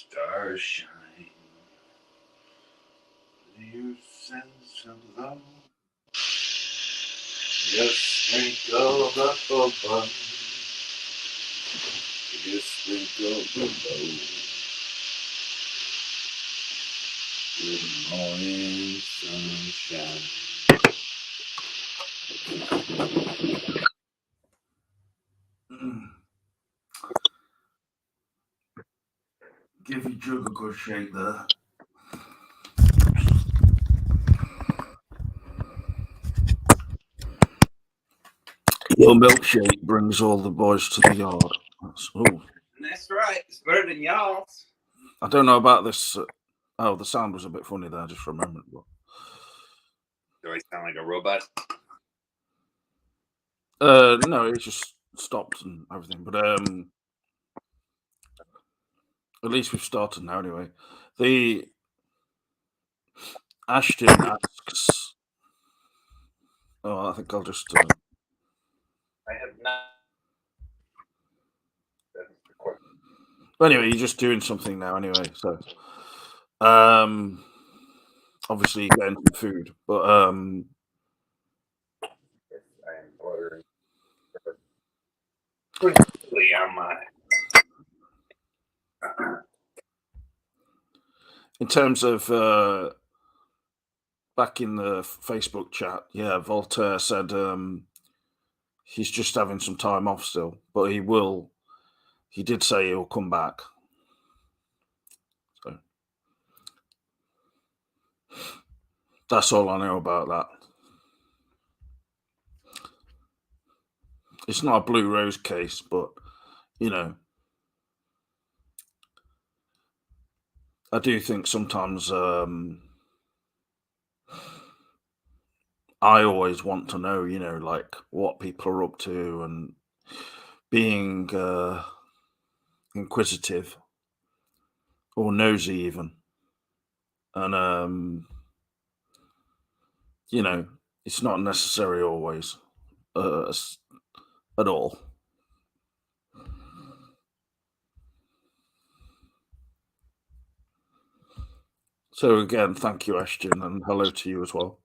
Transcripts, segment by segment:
Stars shine. You sense of love. You sprinkle up above. You sprinkle below. Good morning, sunshine. Give your jug a good shake there. Your milkshake brings all the boys to the yard. That's right. It's better than y'all's. I don't know about this. Oh, the sound was a bit funny there. I just remembered. Do I sound like a robot? No, it just stopped and everything. But at least we've started now anyway. The Ashton asks. Oh, I think I'll just. I have not. But anyway, you're just doing something now anyway. So, obviously you're getting some food, but Yes, I am ordering pretty quickly on my. in terms of back in the Facebook chat, yeah, Voltaire said he's just having some time off still, but he will. He did say he'll come back. So that's all I know about that. It's not a Blue Rose case, but you know, I do think sometimes I always want to know, you know, like what people are up to and being inquisitive or nosy even. And you know, it's not necessary always at all. So again, thank you, Ashton, and hello to you as well.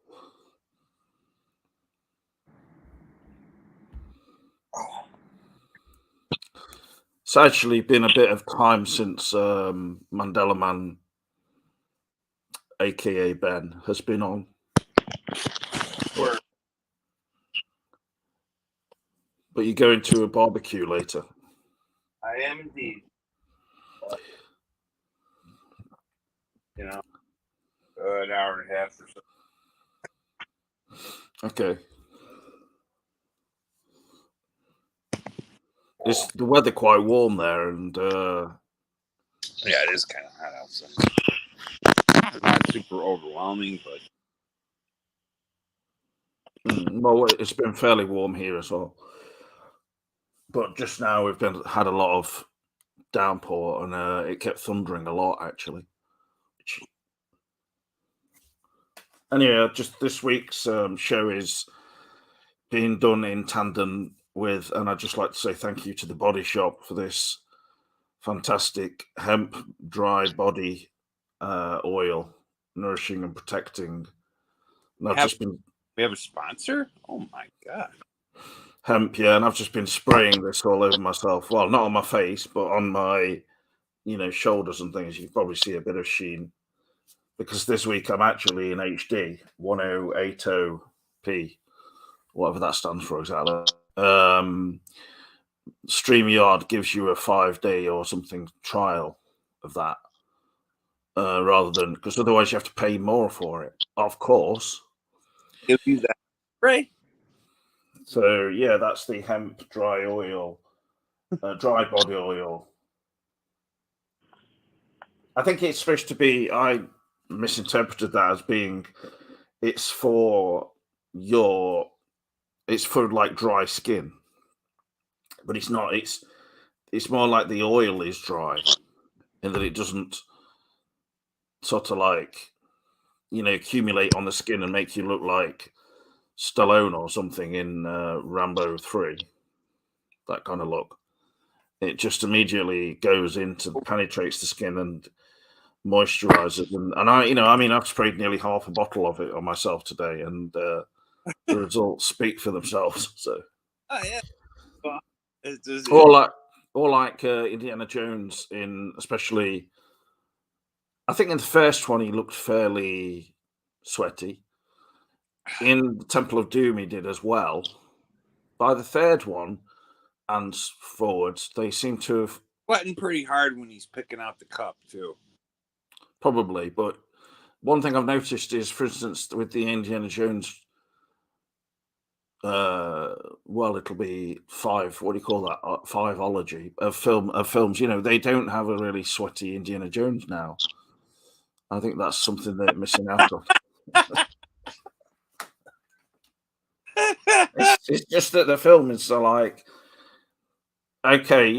It's actually been a bit of time since Mandela Man, aka Ben, has been on. But you're going to a barbecue later. I am indeed. But, you know, an hour and a half or so. Okay. Is the weather quite warm there? And yeah, it is kind of hot outside. Not super overwhelming, but well, it's been fairly warm here as well. But just now we've had a lot of downpour, and it kept thundering a lot actually. Anyway, just this week's show is being done in tandem with, and I'd just like to say thank you to the Body Shop for this fantastic hemp dry body oil, nourishing and protecting. And I've just been we have a sponsor. Oh my god! Hemp, yeah, and I've just been spraying this all over myself. Well, not on my face, but on my, you know, shoulders and things. You can probably see a bit of sheen because this week I'm actually in HD 1080p, whatever that stands for exactly. StreamYard gives you a 5-day or something trial of that, rather than because otherwise you have to pay more for it. Of course. Give you that spray. So yeah, that's the hemp dry oil, dry body oil. I think it's supposed to be. I misinterpreted that as being it's for your. It's for like dry skin, but it's not. It's more like the oil is dry, in that it doesn't sort of like, you know, accumulate on the skin and make you look like Stallone or something in Rambo 3. That kind of look. it just immediately goes into penetrates the skin and moisturizes. And I, I mean, I've sprayed nearly half a bottle of it on myself today, and the results speak for themselves. So, Oh yeah. Well, it's just, or like Indiana Jones especially. I think in the first one he looked fairly sweaty. In the Temple of Doom he did as well. By the third one and forwards, they seem to have sweating pretty hard when he's picking out the cup too. probably. But one thing I've noticed is, for instance, with the Indiana Jones, well, it'll be five. What do you call that? Five-ology of films. They don't have a really sweaty Indiana Jones now. I think that's something they're missing out on. It's just that the film is so like, okay,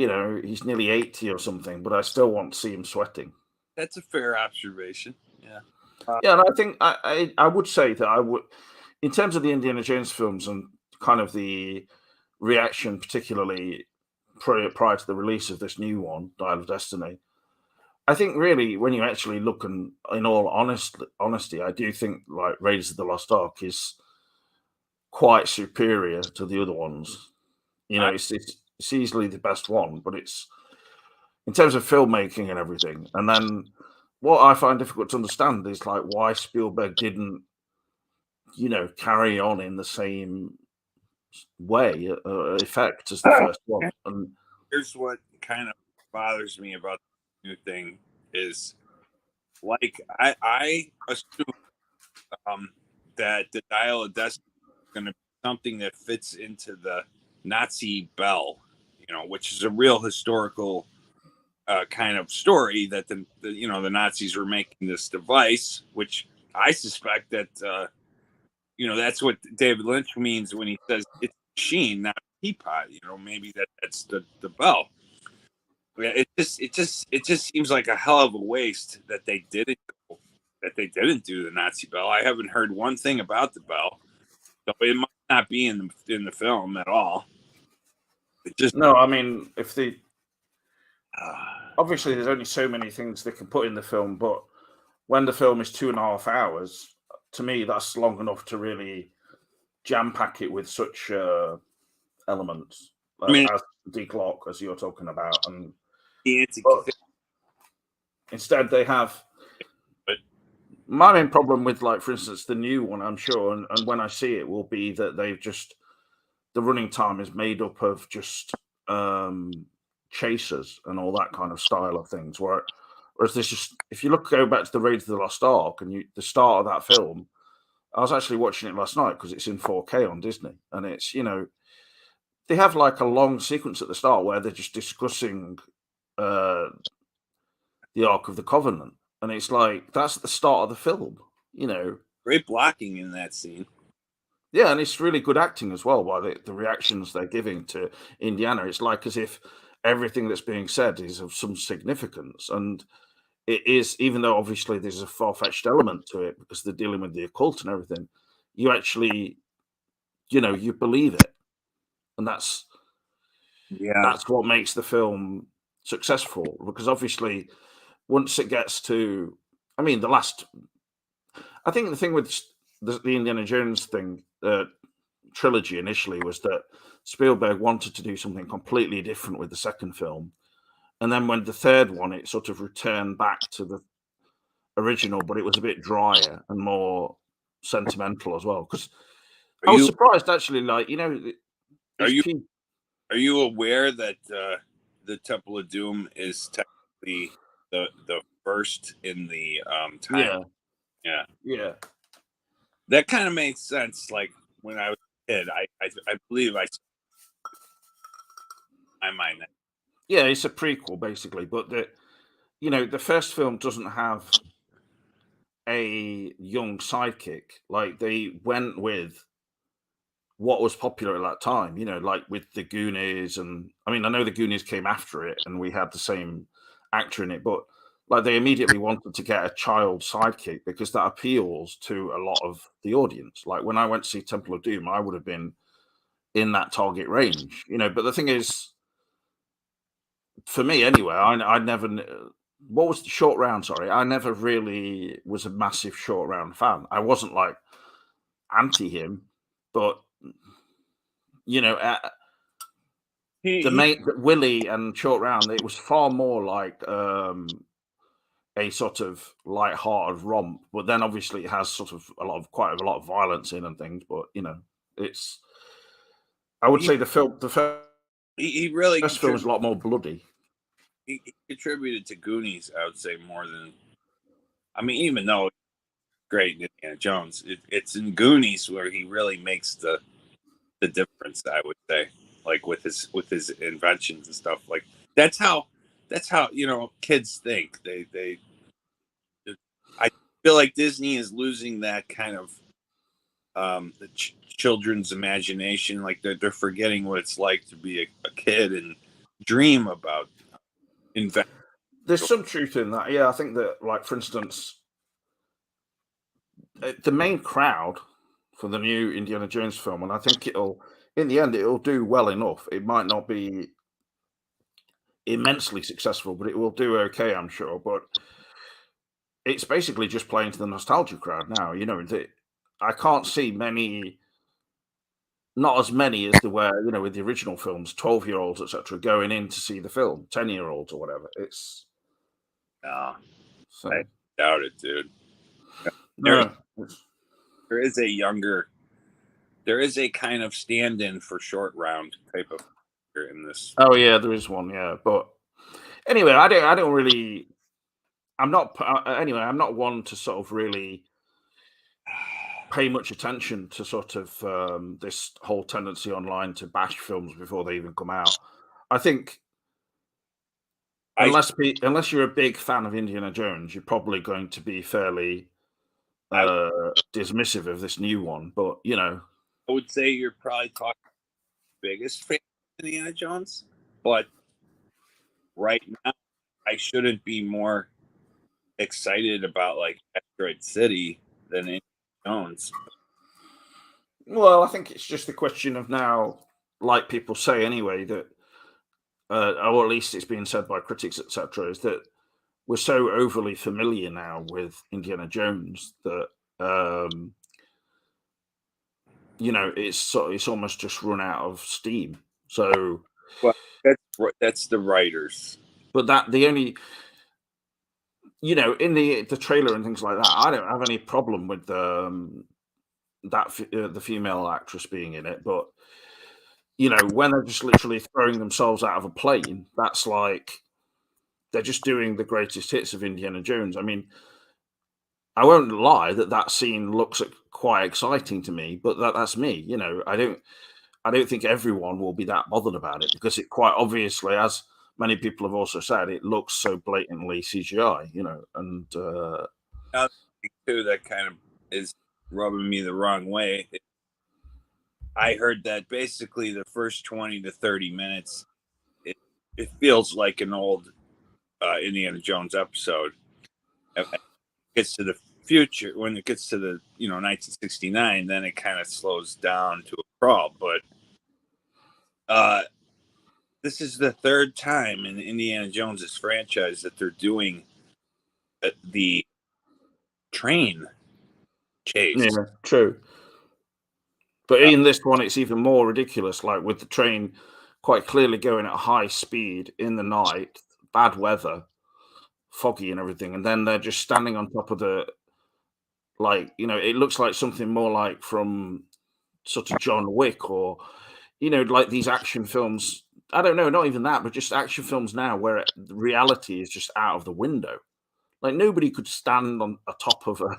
he's nearly 80 or something, but I still want to see him sweating. That's a fair observation. Yeah. Yeah, and I think I would say that I would, in terms of the Indiana Jones films and kind of the reaction, particularly prior to the release of this new one, Dial of Destiny. I think really, when you actually look, and in all honesty, I do think like Raiders of the Lost Ark is quite superior to the other ones. I, It's easily the best one, but it's in terms of filmmaking and everything. And then what I find difficult to understand is like why Spielberg didn't, carry on in the same way, effect as the first one. And here's what kind of bothers me about the new thing is, like, I assume that the Dial of Destiny is going to be something that fits into the Nazi bell, which is a real historical kind of story that the Nazis were making this device, which I suspect that that's what David Lynch means when he says it's a machine, not a teapot. Maybe that's the bell. Yeah, it just seems like a hell of a waste that they didn't do the Nazi bell. I haven't heard one thing about the bell, so it might not be in the film at all. It just no, I mean, if the obviously there's only so many things they can put in the film, but when the film is 2.5 hours, to me that's long enough to really jam pack it with such elements I mean, as declock as you're talking about, and the anti but instead they have. but My main problem with, like, for instance, the new one, I'm sure, and when I see it, will be that the running time is made up of just chasers and all that kind of style of things. Whereas there's just, if you go back to the Raiders of the Lost Ark and the start of that film, I was actually watching it last night because it's in 4K on Disney, and it's they have like a long sequence at the start where they're just discussing uh, the Ark of the Covenant, and it's like that's at the start of the film, great blocking in that scene. Yeah, and it's really good acting as well by the reactions they're giving to Indiana. It's like as if everything that's being said is of some significance. And it is, even though obviously there's a far-fetched element to it because they're dealing with the occult and everything, you actually, you believe it. And that's Yeah, what makes the film successful. Because obviously once it gets to, I mean, I think the thing with the Indiana Jones thing, trilogy initially, was that Spielberg wanted to do something completely different with the second film. And then when the third one, it sort of returned back to the original, but it was a bit drier and more sentimental as well. Because are I was you surprised actually, like, are these you people. are you aware that the Temple of Doom is technically the first in the time? Yeah, Yeah, yeah. that kind of made sense. Like when I was a kid, I believe I my mind that. Yeah, it's a prequel basically, but the first film doesn't have a young sidekick. Like they went with what was popular at that time, like with the Goonies. And I mean, I know the Goonies came after it and we had the same actor in it, but like they immediately wanted to get a child sidekick because that appeals to a lot of the audience. Like when I went to see Temple of Doom, I would have been in that target range, but the thing is, for me anyway, I never. What was the Short Round? Sorry, I never really was a massive Short Round fan. I wasn't like anti him, but you know, the He main Willie and Short Round, it was far more like a sort of light-hearted romp. But then obviously it has sort of quite a lot of violence in and things. But it's I would he say the he really first film is contributed. a lot more bloody. He contributed to Goonies, I would say, more than. I mean, even though it's great in Indiana Jones, it's in Goonies where he really makes the difference. I would say, like with his inventions and stuff. Like that's how kids think. They I feel like Disney is losing that kind of the children's imagination. Like they're forgetting what it's like to be a kid and dream about invention. There's some truth in that. Yeah, I think that, like, for instance, the main crowd for the new Indiana Jones film, and I think in the end, it'll do well enough. It might not be immensely successful, but it will do okay, I'm sure. But it's basically just playing to the nostalgia crowd now. I can't see many, not as many as there were, with the original films, 12-year-olds, etc., going in to see the film, 10-year-olds or whatever. It's No, I so doubt it, dude. There no. there is a younger, there is a kind of stand-in for Short Round type of figure in this. Oh yeah, there is one. Yeah, but anyway, I don't really. I'm not. Anyway, I'm not one to sort of really pay much attention to sort of this whole tendency online to bash films before they even come out. I think I unless you're a big fan of Indiana Jones, you're probably going to be fairly I dismissive of this new one. But would say you're probably talking biggest fan of Indiana Jones, but right now I shouldn't be more excited about like Asteroid City than Indiana Jones. well, I think it's just a question of now, like people say anyway, that or at least it's being said by critics, etc., is that we're so overly familiar now with Indiana Jones that it's almost just run out of steam. So, But that's the writers. but that the only in the trailer and things like that, I don't have any problem with the female actress being in it, but when they're just literally throwing themselves out of a plane, that's like they're just doing the greatest hits of Indiana Jones. I mean, I won't lie that scene looks quite exciting to me, but that's me. I don't think everyone will be that bothered about it because it quite obviously, as many people have also said, it looks so blatantly CGI. And Another thing too that kind of is rubbing me the wrong way. I heard that basically the first 20 to 30 minutes, it, it feels like an old Indiana Jones episode. When it gets to the future, when it gets to the 1969, then it kind of slows down to a crawl. But uh, this is the third time in Indiana Jones's franchise that they're doing the train chase. yeah, true. But Uh, in this one, it's even more ridiculous. Like with the train quite clearly going at high speed in the night, bad weather, foggy and everything, and then they're just standing on top of it looks like something more like from sort of John Wick or like these action films. I don't know, not even that, but just action films now where reality is just out of the window. Like nobody could stand on a top of a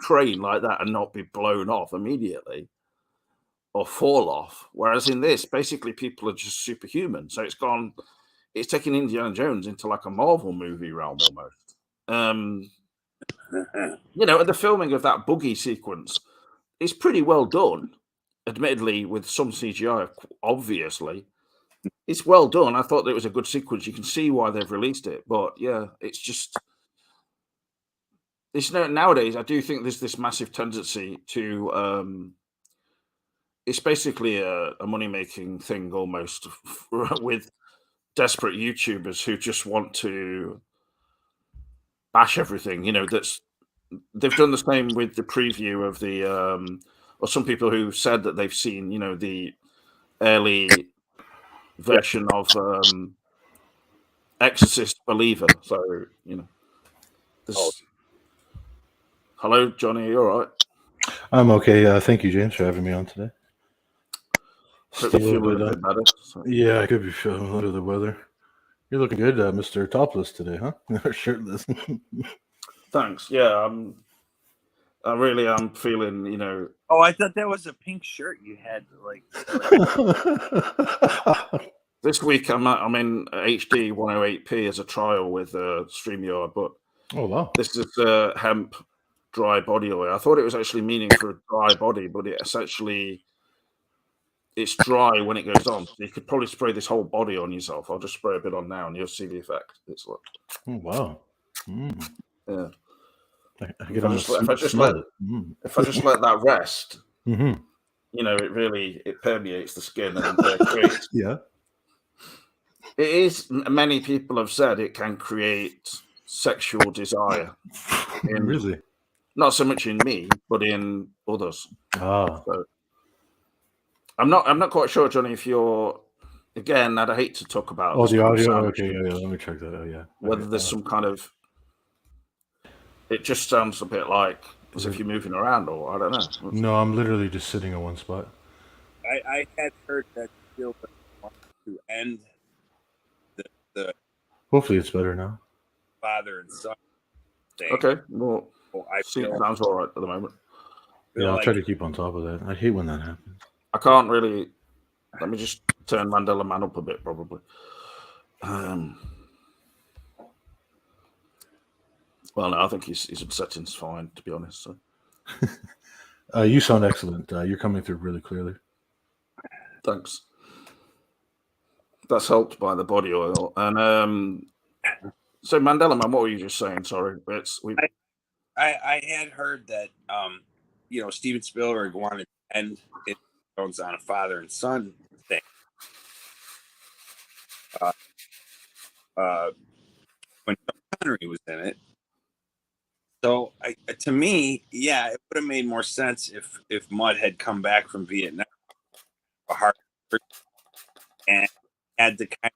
train like that and not be blown off immediately or fall off. Whereas in this, basically people are just superhuman. So it's taking Indiana Jones into like a Marvel movie realm almost. And the filming of that buggy sequence is pretty well done, admittedly with some CGI, obviously. It's well done. I thought it was a good sequence. You can see why they've released it, but yeah, it's just nowadays. I do think there's this massive tendency to. It's basically a money making thing almost with desperate YouTubers who just want to bash everything. They've done the same with the preview of the or some people who said that they've seen the early version of Exorcist Believer. So this. Hello, Johnny. You all right? I'm okay. Thank you, James, for having me on today. Hope you're feeling a bit better. So. Yeah, I could be feeling under the weather. You're looking good, Mr. Topless today, huh? Shirtless. Thanks. Yeah, I really am feeling, Oh, I thought that was a pink shirt you had. This week I'm in HD 108p as a trial with StreamYard, but oh wow, this is hemp dry body oil. I thought it was actually meaning for a dry body, but it's dry when it goes on. So you could probably spray this whole body on yourself. I'll just spray a bit on now, and you'll see the effect. It's like, oh wow, yeah. If I just let that rest, mm-hmm. it permeates the skin and creates. Yeah, it is. Many people have said it can create sexual desire. Really? Not so much in me, but in others. Ah. So, I'm not quite sure, Johnny, if you're. Again, I'd hate to talk about. Oh, the audio. Okay, yeah. Let me check that out. Yeah. Whether there's some kind of. It just sounds a bit like as if you're moving around, or I don't know. No, I'm literally just sitting in one spot. I had heard that Spielberg wanted to end the. Hopefully, it's better now. Father and son thing. Okay, well, I feel sounds all right at the moment. Yeah, I'll try to keep on top of that. I hate when that happens. I can't really. Let me just turn Mandela Man up a bit, probably. Well, no, I think his setting's fine, to be honest. So. You sound excellent. You're coming through really clearly. Thanks. That's helped by the body oil. And so, Mandela Man, what were you just saying? Sorry, I had heard that Steven Spielberg wanted to end it on a father and son thing. When Connery was in it. So to me, yeah, it would have made more sense if Mudd had come back from Vietnam, a hard and had to kind of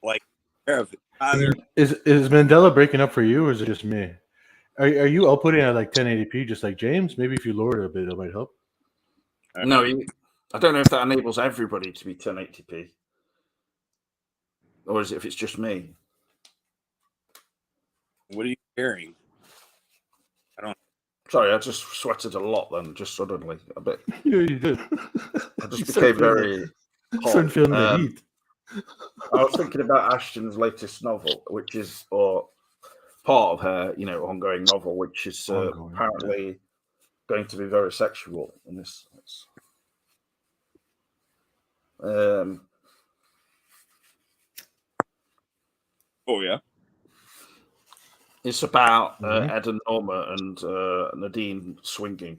like care of his father. Is Mandela breaking up for you, or is it just me? Are you outputting at like 1080p, just like James? Maybe if you lower it a bit, it might help. No, I don't know if that enables everybody to be 1080p, or is it if it's just me? What are you hearing? I don't. Sorry, I just sweated a lot then, just suddenly a bit. Yeah, you did. I just became very hot. Feeling the heat. I was thinking about Ashton's latest novel, which is part of her, ongoing novel, which is apparently going to be very sexual in this. Oh yeah. It's about Ed and Norma and Nadine swinging.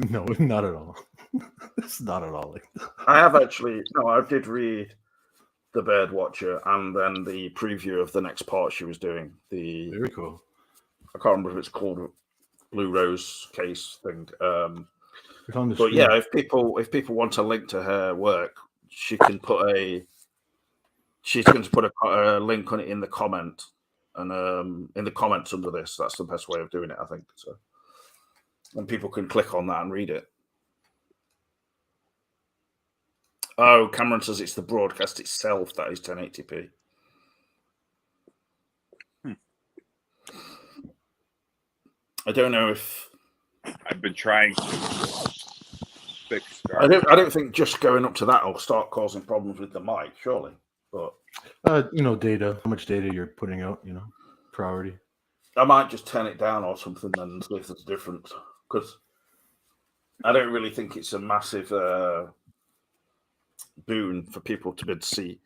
No, not at all. It's not at all like that. I did read The Bird Watcher and then the preview of the next part she was doing. Very cool. I can't remember if it's called Blue Rose Case thing. But yeah, if people want a link to her work, she's going to put a link on it in the comment. And in the comments under this, that's the best way of doing it, I think. So, and people can click on that and read it. Oh, Cameron says it's the broadcast itself that is 1080p. I don't know if I've been trying to fix. I don't think just going up to that will start causing problems with the mic, surely. But data, how much data you're putting out, priority. I might just turn it down or something and see if there's a difference, because I don't really think it's a massive boon for people to be able to see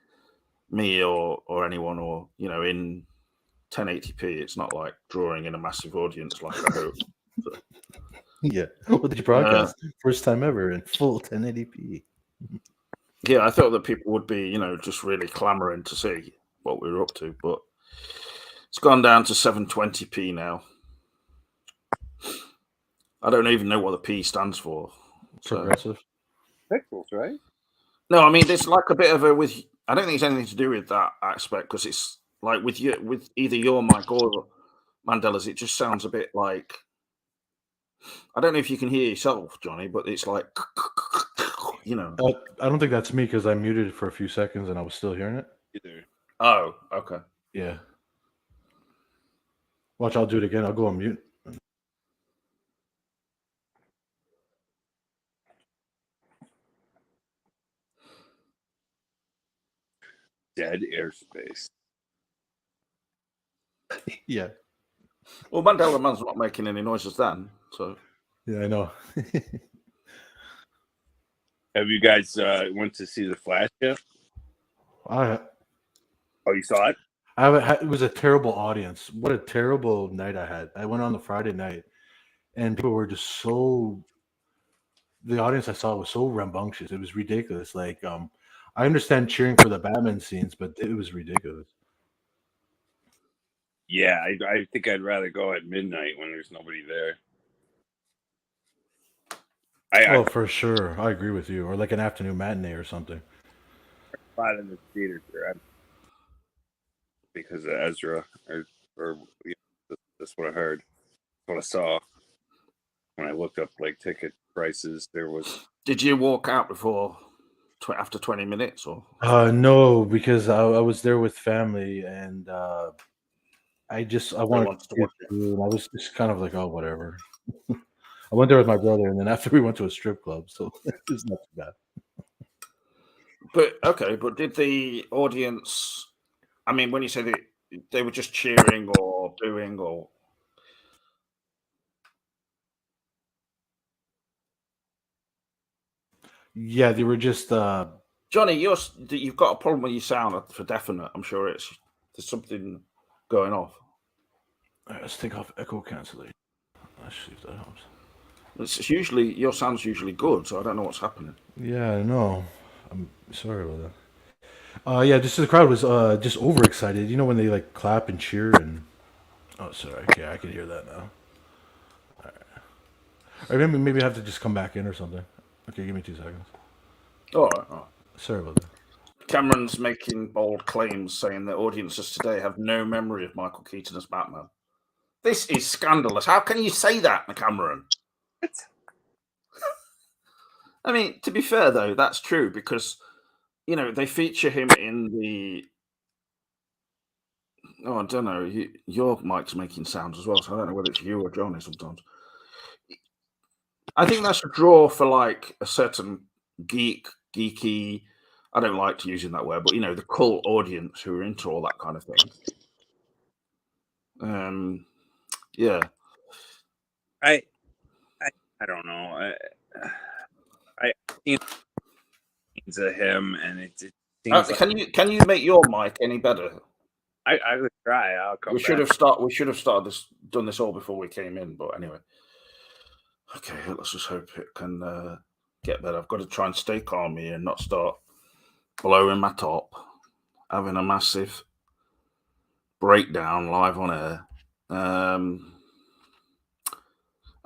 me or anyone, or in 1080p. It's not like drawing in a massive audience like I hope. So, yeah. What did you broadcast? First time ever in full 1080p. Yeah, I thought that people would be, just really clamoring to see what we were up to, but it's gone down to 720p now. I don't even know what the P stands for. So. Progressive. Pixels, right? No, I mean there's like a bit of a with. I don't think it's anything to do with that aspect because it's like with either your mic or Mandela's. It just sounds a bit like. I don't know if you can hear yourself, Johnny, but it's like, I don't think that's me because I muted it for a few seconds and I was still hearing it. Either. Oh, okay. Yeah. Watch, I'll do it again. I'll go on mute. Dead airspace. Yeah. Well, Mandela Man's not making any noises then, so. Yeah, I know. Have you guys went to see The Flash yet? Oh, you saw it? it was a terrible audience. What a terrible night I had. I went on the Friday night, and people were just so. The audience I saw was so rambunctious. It was ridiculous. Like, I understand cheering for the Batman scenes, but it was ridiculous. Yeah, I think I'd rather go at midnight when there's nobody there. For sure. I agree with you. Or like an afternoon matinee or something. Spot in the theater there because of Ezra, or that's what I heard. What I saw when I looked up like ticket prices. There was. Did you walk out before after 20 minutes or? No, because I was there with family and I wanted to watch it. And I was just kind of like, oh, whatever. I went there with my brother, and then after we went to a strip club, so it's not too bad. But did the audience? I mean, when you say that they were just cheering or booing or. Yeah, they were just. Johnny, you've got a problem with your sound for definite. I'm sure there's something going off. Let's take off echo cancellation. Let's see if that helps. It's usually your sound's usually good, so I don't know what's happening. Yeah, I know. I'm sorry about that. Yeah, just the crowd was just overexcited. You know when they like clap and cheer and. Oh, sorry. Okay, I can hear that now. All right. Or maybe I have to just come back in or something. Okay, give me 2 seconds. All right. Sorry about that. Cameron's making bold claims saying that audiences today have no memory of Michael Keaton as Batman. This is scandalous. How can you say that, Cameron? I mean, to be fair, though, that's true because, they feature him in the... Oh, I don't know. Your mic's making sounds as well, so I don't know whether it's you or Johnny sometimes. I think that's a draw for, like, a certain geeky... I don't like to using that word, but, the cult audience who are into all that kind of thing. Yeah. I don't know. I scenes of him, and it seems can you make your mic any better? I would try. I'll come. We should have done this all before we came in, but anyway. Okay, let's just hope it can get better. I've got to try and stay calm here and not start blowing my top, having a massive breakdown live on air.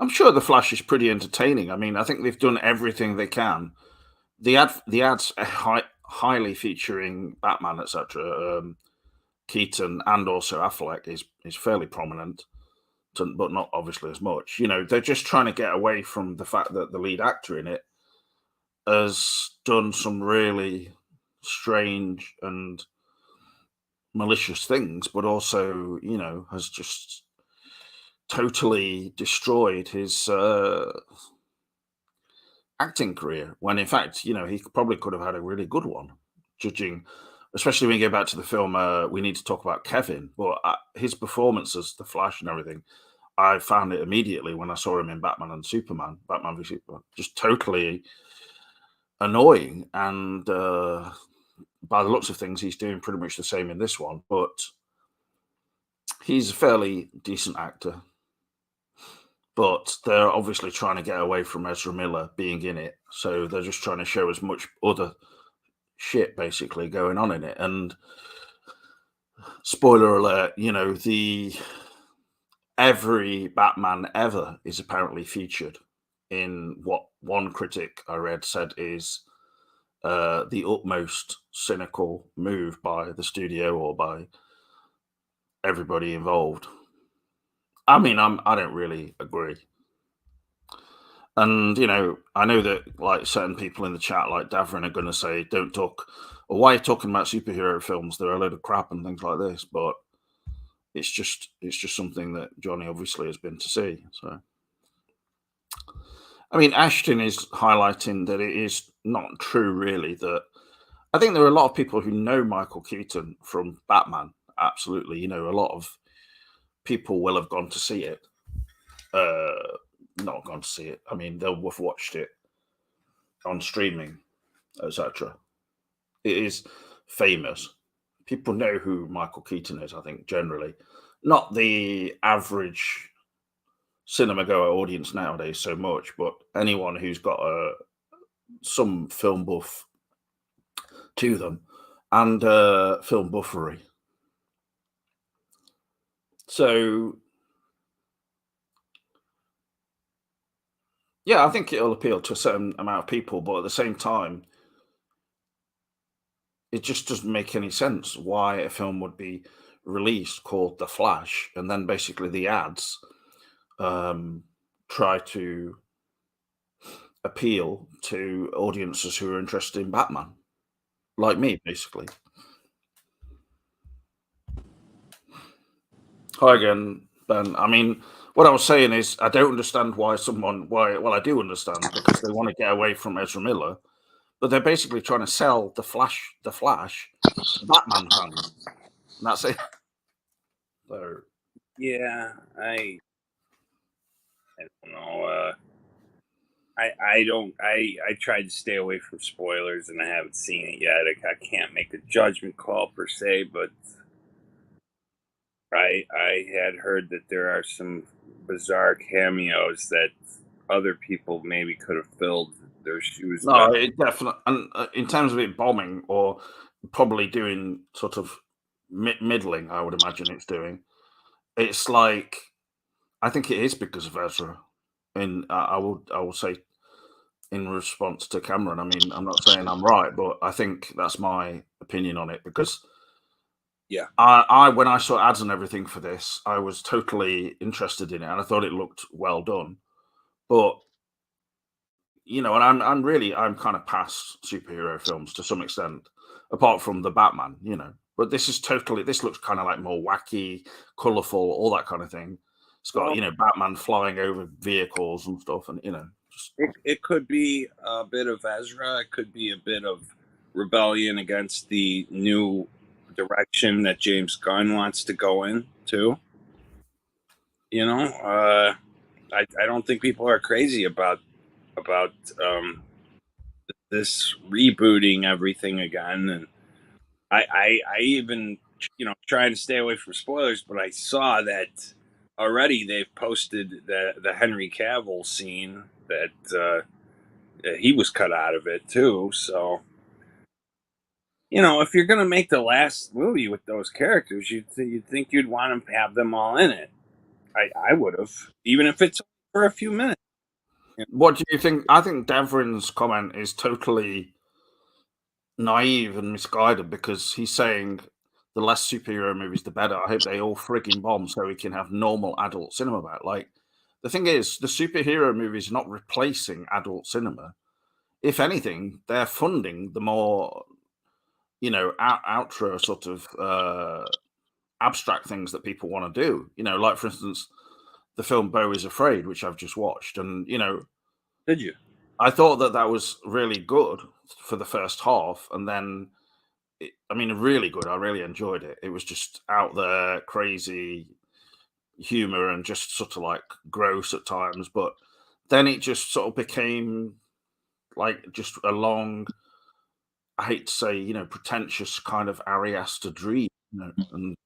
I'm sure The Flash is pretty entertaining. I mean, I think they've done everything they can. The ads are highly featuring Batman, etc. Keaton and also Affleck is fairly prominent, but not obviously as much. They're just trying to get away from the fact that the lead actor in it has done some really strange and malicious things, but also, has just totally destroyed his acting career. When in fact, he probably could have had a really good one, judging, especially when you go back to the film. We need to talk about Kevin, but his performance as the Flash and everything, I found it immediately when I saw him in Batman v Superman, just totally annoying. And by the looks of things, he's doing pretty much the same in this one, but he's a fairly decent actor. But they're obviously trying to get away from Ezra Miller being in it. So they're just trying to show as much other shit basically going on in it. And spoiler alert, every Batman ever is apparently featured in what one critic I read said is the utmost cynical move by the studio or by everybody involved. I mean, I don't really agree. And I know that like certain people in the chat, like Davrin, are going to say, "Don't talk," or "Why are you talking about superhero films? They're a load of crap," and things like this. But it's just something that Johnny obviously has been to see. So, I mean, Ashton is highlighting that it is not true, really. That I think there are a lot of people who know Michael Keaton from Batman. Absolutely, a lot of people will have gone to see it. Not gone to see it. I mean, they'll have watched it on streaming, etc. It is famous. People know who Michael Keaton is, I think, generally. Not the average cinema goer audience nowadays so much, but anyone who's got some film buff to them and film buffery. So, yeah, I think it'll appeal to a certain amount of people, but at the same time, it just doesn't make any sense why a film would be released called The Flash, and then basically the ads try to appeal to audiences who are interested in Batman, like me, basically. Hi again, Ben. I mean, what I was saying is, I don't understand why well, I do understand because they want to get away from Ezra Miller, but they're basically trying to sell the Flash to Batman fans. And that's it. So, Yeah, I don't know. I tried to stay away from spoilers, and I haven't seen it yet. I can't make a judgment call per se, but I had heard that there are some bizarre cameos that other people maybe could have filled their shoes. no, it definitely. And in terms of it bombing or probably doing sort of middling, I would imagine it's doing. It's like I think it is because of Ezra. And I will say in response to Cameron. I mean, I'm not saying I'm right, but I think that's my opinion on it because yeah, I when I saw ads and everything for this, I was totally interested in it and I thought it looked well done. But and I'm kind of past superhero films to some extent, apart from the Batman, But this looks kind of like more wacky, colourful, all that kind of thing. It's got Batman flying over vehicles and stuff, and it could be a bit of Ezra. It could be a bit of rebellion against the new direction that James Gunn wants to go in too. I don't think people are crazy about this rebooting everything again, and I even trying to stay away from spoilers, but I saw that already they've posted the Henry Cavill scene that he was cut out of it too. So if you're gonna make the last movie with those characters, you'd think you'd want to have them all in it. I would have, even if it's for a few minutes. What do you think? I think Davrin's comment is totally naive and misguided because he's saying the less superhero movies, the better. I hope they all frigging bomb so we can have normal adult cinema back. Like, the thing is, the superhero movies are not replacing adult cinema. If anything, they're funding the more, outro sort of abstract things that people want to do. Like, for instance, the film Beau is Afraid, which I've just watched. And, Did you? I thought that was really good for the first half. And then, really good. I really enjoyed it. It was just out there, crazy humor and just sort of like gross at times. But then it just sort of became like just a long, I hate to say, pretentious kind of Ari Aster dream. And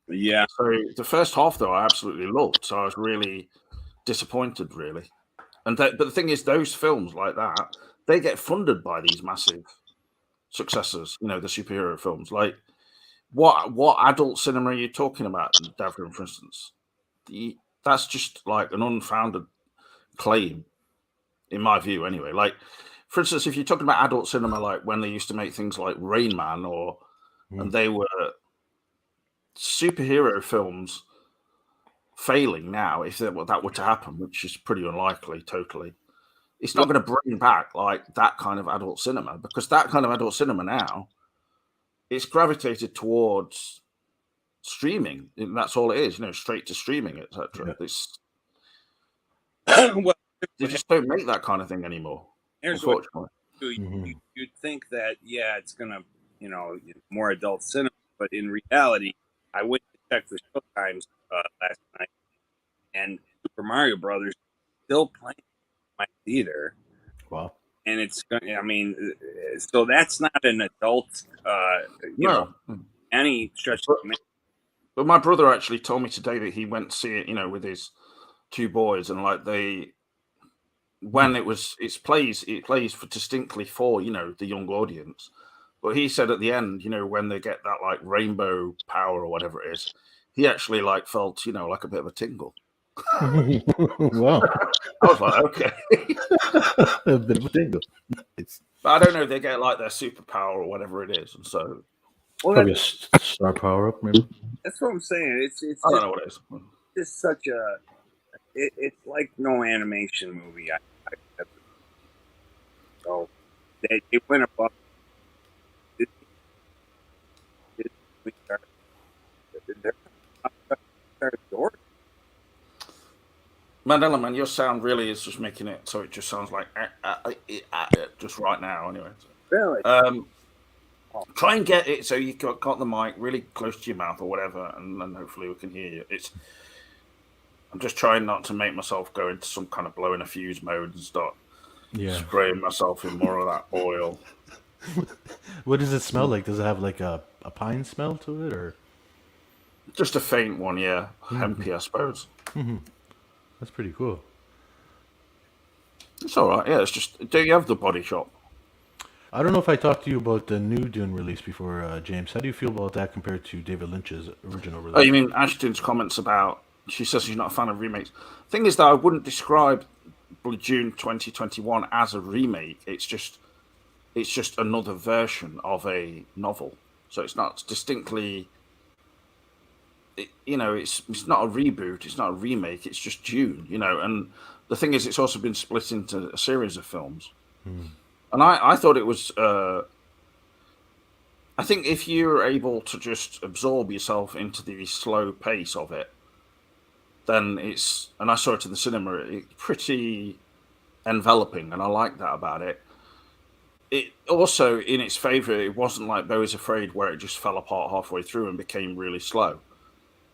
Yeah. so the first half, though, I absolutely loved. So I was really disappointed, really. But the thing is, those films like that, they get funded by these massive successors, the superhero films. Like, what adult cinema are you talking about, Davrin, for instance? That's just like an unfounded claim, in my view, anyway. Like, for instance, if you're talking about adult cinema, like when they used to make things like Rain Man, and they were superhero films failing now, if that were to happen, which is pretty unlikely, totally. It's not going to bring back like that kind of adult cinema, because that kind of adult cinema now, it's gravitated towards streaming. And that's all it is, straight to streaming, etc. Well, They just don't make that kind of thing anymore, unfortunately. You'd think that, it's gonna, more adult cinema, but in reality, I went to check the show times last night, and Super Mario Brothers still playing in my theater. Wow. And it's, I mean, so that's not an adult, any stretch of the. But my brother actually told me today that he went to see it, with his two boys, and like when it plays for distinctly for the young audience. But he said at the end, when they get that like rainbow power or whatever it is, he actually like felt like a bit of a tingle. Wow. I was like, okay. A bit of a tingle. But I don't know, they get like their superpower or whatever it is, and so probably a star power up, maybe. That's what I'm saying. It's I don't know what it is. It's such a. It's like no animation movie. So they went above. Mandela, man, your sound really is just making it so it just sounds like just right now. Anyway, really. Try and get it so you got the mic really close to your mouth or whatever, and then hopefully we can hear you. I'm just trying not to make myself go into some kind of blowing a fuse mode and start spraying myself in more of that oil. What does it smell like? Does it have like a pine smell to it, or just a faint one? Yeah, hempy, I suppose. That's pretty cool. It's all right. Yeah, it's just. Do you have the Body Shop? I don't know if I talked to you about the new Dune release before, James. How do you feel about that compared to David Lynch's original release? Oh, you mean Ashton's comments about? She says she's not a fan of remakes. Thing is that I wouldn't describe Dune 2021 as a remake. It's just another version of a novel. So it's not distinctly. It's not a reboot. It's not a remake. It's just Dune. And the thing is, it's also been split into a series of films. And I thought it was. I think if you're able to just absorb yourself into the slow pace of it, then it's. And I saw it in the cinema. It's pretty enveloping, and I like that about it. It also, in its favor, it wasn't like Beau is Afraid, where it just fell apart halfway through and became really slow.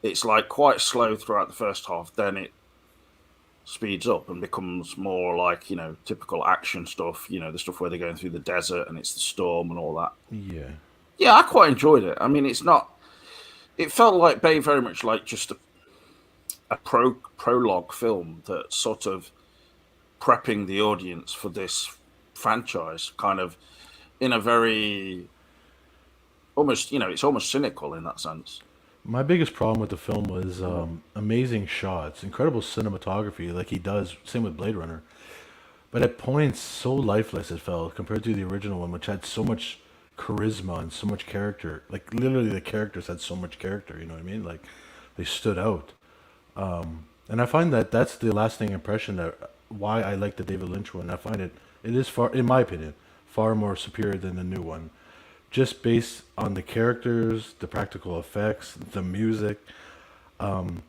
It's like quite slow throughout the first half, then it speeds up and becomes more like, typical action stuff, the stuff where they're going through the desert and it's the storm and all that. Yeah, I quite enjoyed it. I mean, it felt like very much like just a prologue film that's sort of prepping the audience for this franchise, kind of in a very almost, it's almost cynical in that sense. My biggest problem with the film was amazing shots, incredible cinematography, like he does. Same with Blade Runner, but at points so lifeless it felt compared to the original one, which had so much charisma and so much character. Like literally, the characters had so much character. You know what I mean? Like they stood out. And I find that that's the lasting impression that why I like the David Lynch one. I find it is far, in my opinion, far more superior than the new one. Just based on the characters, the practical effects, the music. I'm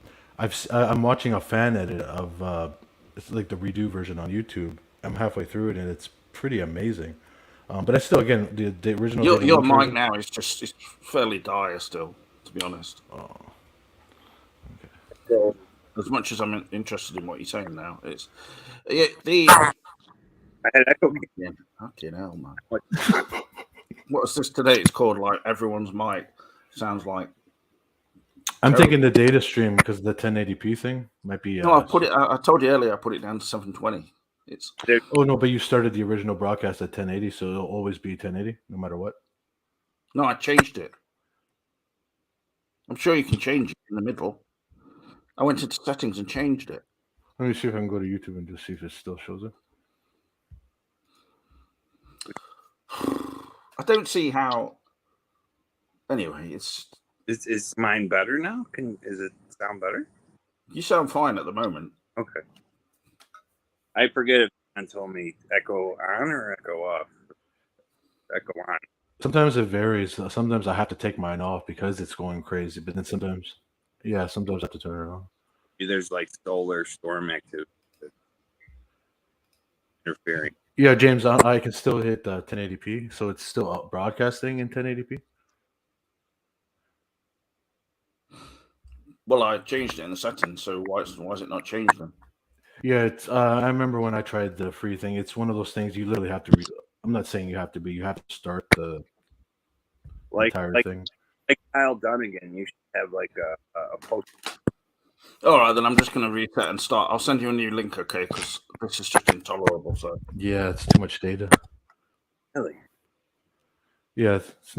watching a fan edit of it's like the redo version on YouTube. I'm halfway through it and it's pretty amazing. But I still, again, the original. Your mic now is it's fairly dire still, to be honest. Oh, okay. As much as I'm interested in what you're saying now, it's I had echo. Okay, hell, man. What's this today? It's called like everyone's mic. Sounds like. I'm thinking the data stream because the 1080p thing might be. No, I told you earlier. I put it down to 720. It's Oh no, but you started the original broadcast at 1080, so it'll always be 1080 no matter what. no, I changed it. I'm sure you can change it in the middle. I went into settings and changed it. Let me see if I can go to YouTube and just see if it still shows it. I don't see how. Anyway, Is mine better now? Is it sound better? You sound fine at the moment. Okay. I forget if someone told me echo on or echo off. Echo on. Sometimes it varies. Sometimes I have to take mine off because it's going crazy. But then sometimes I have to turn it on. There's like solar storm activity interfering. Yeah, James, I can still hit 1080p, so it's still broadcasting in 1080p. Well, I changed it in the settings, so why is it not changed then? Yeah, it's. I remember when I tried the free thing. It's one of those things you literally have to. I'm not saying you have to be. You have to start the entire thing. Like Kyle Dunnigan, you should have like a post. All right, then I'm just going to reset and start. I'll send you a new link, okay? Because this is just intolerable. So Yeah, it's too much data. Really? Yeah, it's